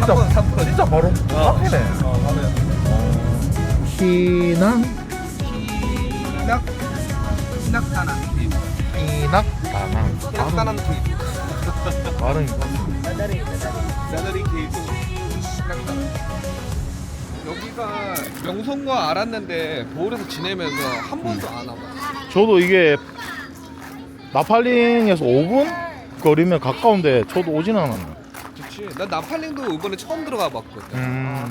진짜 3분. 진짜 바로 앞이네. 바로야. 피낭 피낙다난 케이프. 피낙다낭. 피낙다난 케이프. 발음이 나다리 케이프. 피낙다난. 여기가 명소인 거 알았는데 보울에서 지내면서 한 번도 안 와봐. 저도 이게 나팔링에서 5분 거리면 가까운데 저도 오진 않았네. 그치. 난 나팔링도 이번에 처음 들어가 봤거든.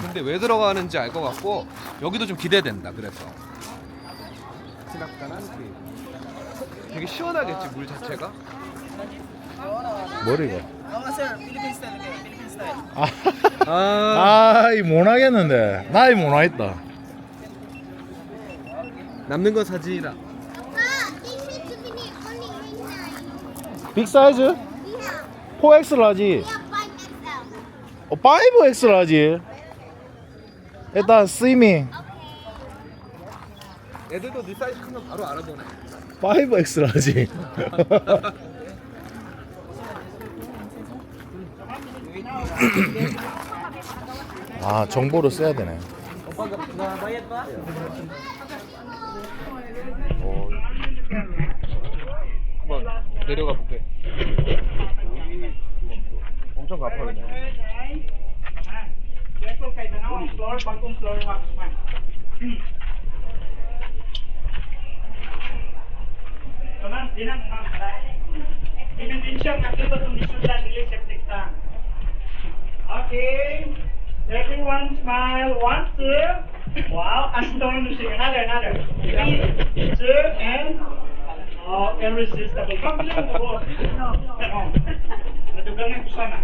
근데 왜 들어가는지 알 것 같고 여기도 좀 기대된다. 그래서 피낙다난 케이프. 되게 시원하겠지 물 자체가. 머리가. sir, Philippine style again, Philippine style. 이 못하겠는데 나이 못하겠다. 남는 거 사진이다. 빅 사이즈? 4X 라지. 5X 라지. 일단 스이밍 애들도 네 사이즈 크면 바로 알아보네. 5X 라지. 아 정보를 써야 되네. 한번 내려가 볼게. 엄청 가파르네. Okay, everyone smile. 1, 2. Wow, and don't lose it. Another. 3, 2, and irresistible. Come to the board. No. Nadugangan ko sana.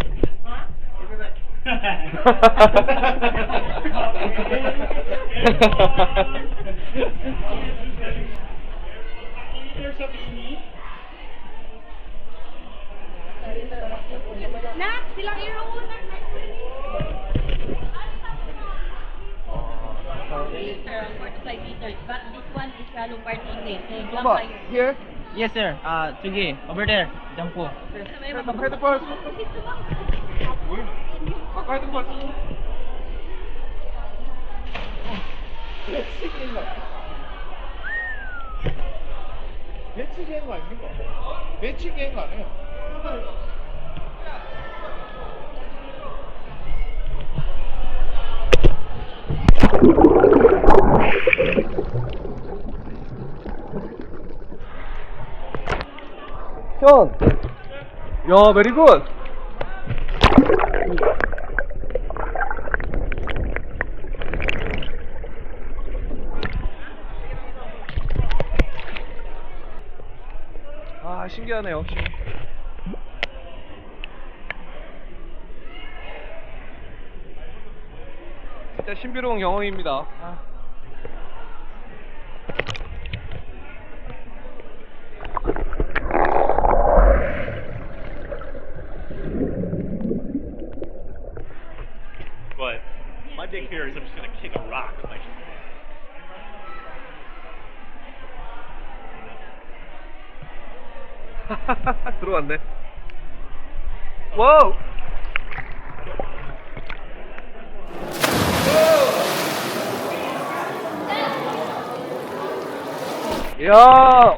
Nak, silang iroon. But this one is shallow part only. So jump Ba, like here? Yes, sir. Sige, over there. Jump po. Kahit pa. Kahit pa. 배치기한 거 아닙니까? 배치기한 거 아니에요? 션. 야, very good. 아, 신기하네 역시. 진짜 신비로운 경험입니다. But my big fear is I'm just going to kick a rock. Like, 들어왔네. 와우. 이야,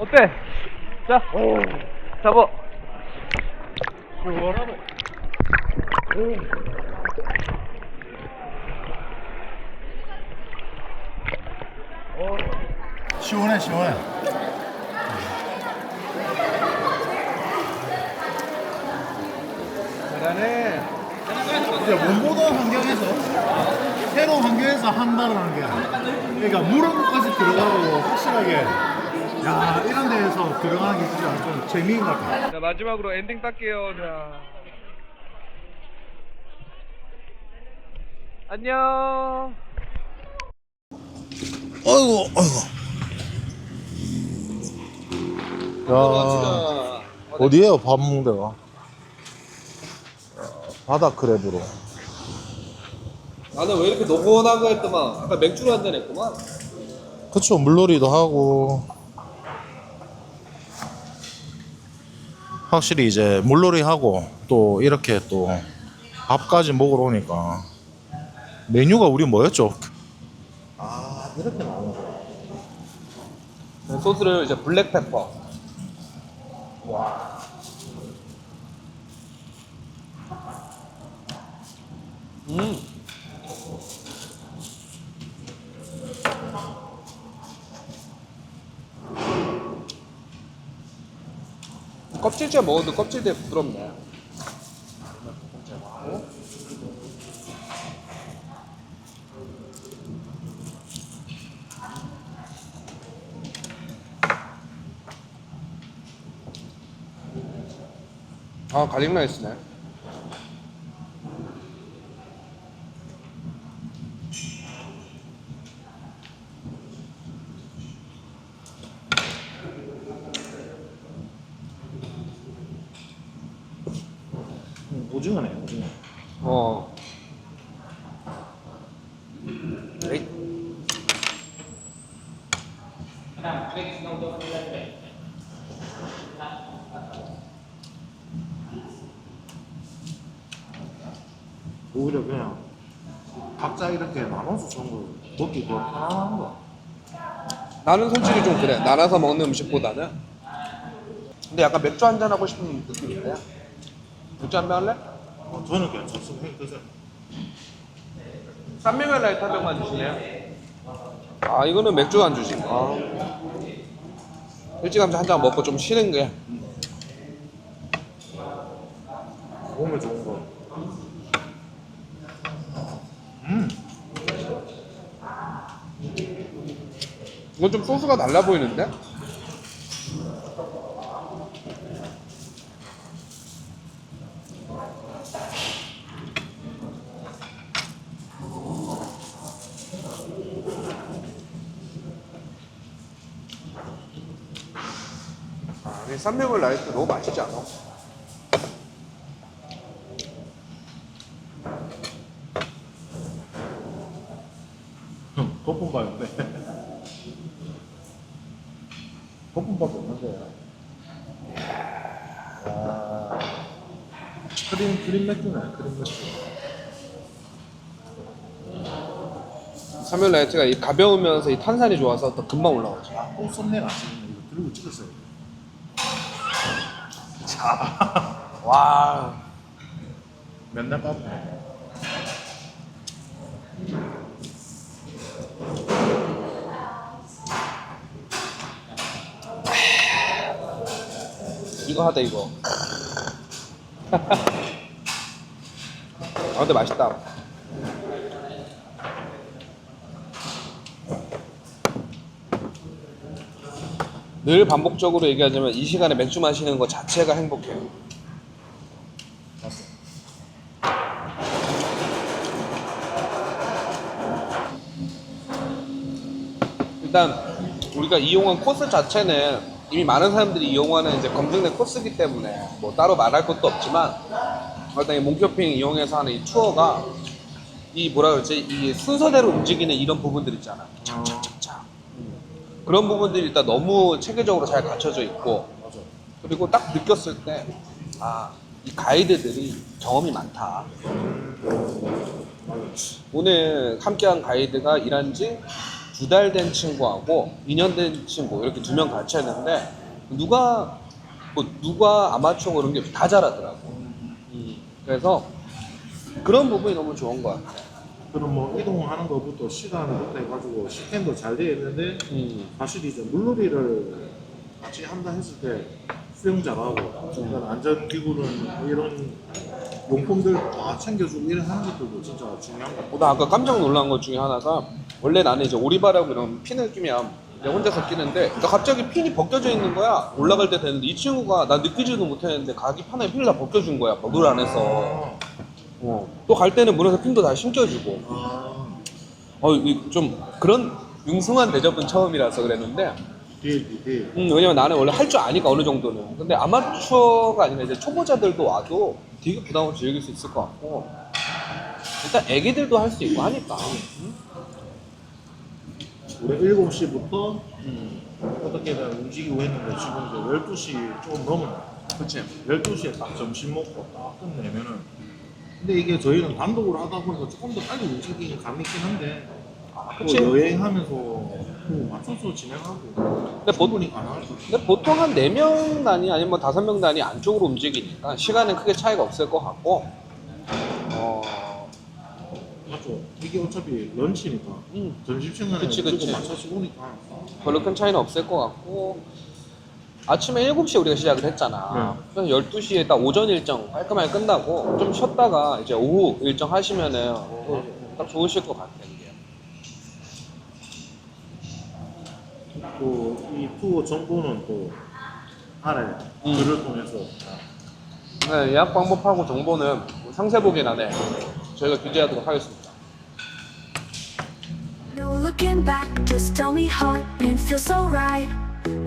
어때? 자, 잡아. 시원하네. 시원해. 잘하네. 이제 못 보던 환경에서 새로운 환경에서 한다는 게 그러니까 물안까지 들어가고 확실하게 야 이런 데에서 들어가는 게 진짜 좀 재미인 것 같아. 자, 마지막으로 엔딩 딸게요. 자, 안녕. 아이고. 야 어디에요 밥 먹는 데가? 바다 크랩으로. 나는 왜 이렇게 노곤한 거 했더만 아까 맥주를 한잔 했구만. 그쵸 물놀이도 하고 확실히 이제 물놀이 하고 또 이렇게 또 밥까지 먹으러 오니까 메뉴가 우리 뭐였죠? 아 이렇게 나오는 거야. 소스를 이제 블랙페퍼. 와. 껍질째 먹어도 껍질 되게 부드럽네. 아, 갈릭 라이스네. 오징어네 오징어. 어. 에이. 오히려 그냥 각자 이렇게 나눠서 좋은 거 먹기 더 편안한 거. 나는 솔직히 좀 그래. 나눠서 먹는 음식보다는. 근데 약간 맥주 한잔 하고 싶은 느낌인데. 맥주 한 병 할래? 저는 그냥 접수 해 드세요. 쌈미면 라이트 한 병만 주시네요. 아, 이거는 맥주 안주지. 아. 일찌감치 한 잔 먹고 좀 쉬는 게. 몸에 좋은 거. 이건 좀 소스가 달라 보이는데? 아, 이 쌈미면 라이트 너무 맛있지 않아? 볶음밥인데. 볶음밥이 없는데. 아, 크림 맥주네 크림 맥주. 쌈미면 라이트가 이 가벼우면서 이 탄산이 좋아서 더 금방 올라가지. 아, 또 썸네일 안 찍네. 이거 들고 찍었어요. 자, 와. 맨날 빠네. 이거 하다 이거. 아, 근데 맛있다. 늘 반복적으로 얘기하자면 이 시간에 맥주 마시는 거 자체가 행복해요. 일단 우리가 이용한 코스 자체는 이미 많은 사람들이 이용하는 이제 검증된 코스이기 때문에 뭐 따로 말할 것도 없지만, 일단 이 몽쇼핑 이용해서 하는 이 투어가 이 뭐라 그러지, 이 순서대로 움직이는 이런 부분들 있잖아. 착착착착. 그런 부분들이 일단 너무 체계적으로 잘 갖춰져 있고, 맞아. 그리고 딱 느꼈을 때, 아, 이 가이드들이 경험이 많다. 오늘 함께한 가이드가 일한 지 2달 된 친구하고 2년 된 친구 이렇게 2명 같이 했는데, 누가 아마추어 그런 게 다 잘하더라고. 그래서 그런 부분이 너무 좋은 것 같아. 그럼 뭐 이동하는 것부터 시간부터 해가지고 시스템도 잘 되어 있는데 사실 이제 물놀이를 같이 한다 했을 때 수영 잘하고 그러니까 안전기구는 이런 용품들 다 챙겨주고 이런 하는 것들도 진짜 중요한 것 같아요. 나 아까 깜짝 놀란 것 중에 하나가, 원래 나는 이제 오리발하고 이런 핀을 끼면 내가 혼자서 끼는데, 나 갑자기 핀이 벗겨져 있는 거야. 올라갈 때 되는데 이 친구가 나 느끼지도 못했는데 가기 판에 핀을 다 벗겨준 거야, 물 안에서. 또 갈 때는 물에서 핀도 다 신겨주고. 좀 그런 융숭한 대접은 처음이라서 그랬는데, 디테일. 왜냐면 나는 원래 할 줄 아니까 어느 정도는. 근데 아마추어가 아니라 이제 초보자들도 와도 되게 부담 없이 즐길 수 있을 것 같고, 일단 애기들도 할 수 있고 하니까. 우리 7시부터 어떻게든 움직이고 했는데 지금 이제 12시 조금 넘었네. 그치. 12시에 딱 점심 먹고 딱 끝내면은 근데 이게 저희는 단독으로 하다 보니까 조금 더 빨리 움직이는 감이 있긴 한데 그치. 또 여행하면서 또 맞춰서 진행하고 충분히 가능하죠. 근데 보통 한 4명 단위 아니면 뭐 5명 단위 안쪽으로 움직이니까 시간은 크게 차이가 없을 것 같고 맞죠. 이게 어차피 런치니까 점심시간에 그치, 무조건 그치. 맞춰서 오니까 별로 큰 차이는 없을 것 같고 아침에 7시에 우리가 시작을 했잖아. 그래서 12시에 딱 오전 일정 깔끔하게 끝나고 좀 쉬었다가 이제 오후 일정 하시면은 딱 좋으실 것 같아 이게. 또 이 투어 정보는 또 아래 글을 통해서 네, 예약 방법하고 정보는 상세보기란에 저희가 기재하도록 하겠습니다. No looking back, just tell me how it feels so right.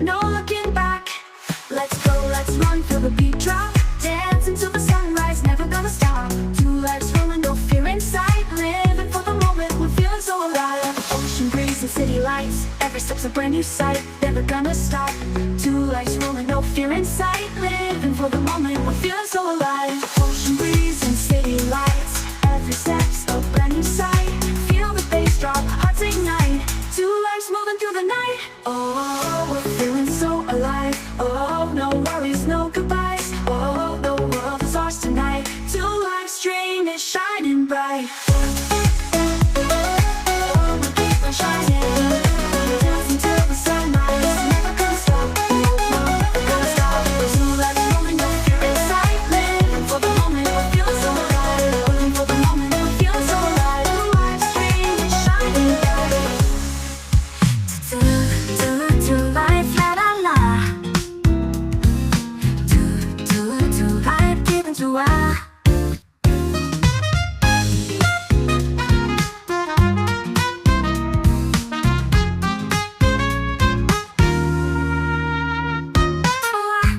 No looking back, let's go, let's run through the beat drop. Dance until the sunrise, never gonna stop. Two legs rolling, no fear inside. Living for the moment, we're feeling so alive. Ocean breeze and city lights, every step's a brand new sight. Never gonna stop. Two legs rolling, no fear inside. Living for the moment, we're feeling so alive. Ocean breeze and city lights, every step's a brand new sight. Feel the bass drop, hearts ignite. Two lives moving through the night. Oh, we're feeling so alive. Oh, no worries, no goodbyes. Oh, the world is ours tonight. Two lives streaming, shining bright.